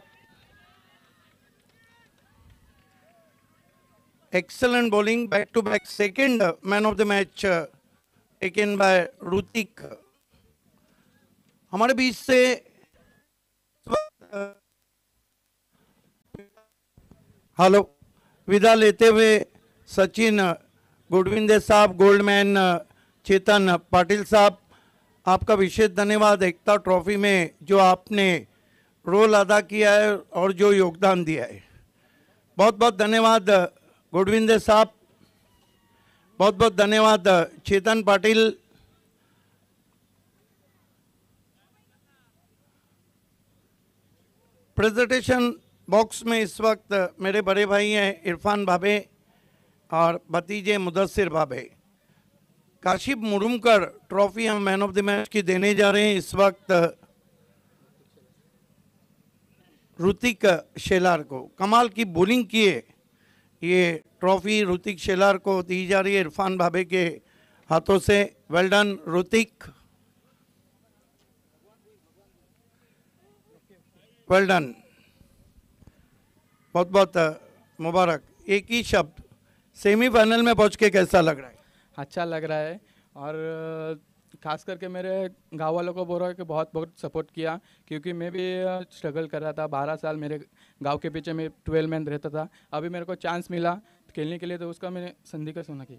excellent bowling, back to back second man of the match taken by Hrithik. हमारे बीच से हेलो विदा लेते हुए सचिन गुडविंदे साहब, गोल्डमैन चेतन पाटिल साहब, आपका विशेष धन्यवाद एकता ट्रॉफी में जो आपने रोल अदा किया है और जो योगदान दिया है. बहुत बहुत धन्यवाद गुडविंदे साहब. बहुत बहुत धन्यवाद चेतन पाटिल. प्रेजेंटेशन बॉक्स में इस वक्त मेरे बड़े भाई हैं इरफान भाभे और भतीजे मुदस्सिर भाभे. काशिफ मुरुमकर ट्रॉफी हम मैन ऑफ द मैच की देने जा रहे हैं इस वक्त ऋतिक शेलार को. कमाल की बॉलिंग किए. ये ट्रॉफी ऋतिक शेलार को दी जा रही है इरफान भाभे के हाथों से. वेल डन ऋतिक, वेल डन, बहुत बहुत मुबारक. एक ही शब्द, सेमीफाइनल में पहुंच के कैसा लग रहा है? अच्छा लग रहा है और खास करके मेरे गांव वालों को बोल रहा है कि बहुत बहुत सपोर्ट किया क्योंकि मैं भी स्ट्रगल कर रहा था. 12 साल मेरे गांव के पीछे मैं 12 मैन रहता था. अभी मेरे को चांस मिला खेलने के लिए तो उसका मैंने संधि का सोना किया.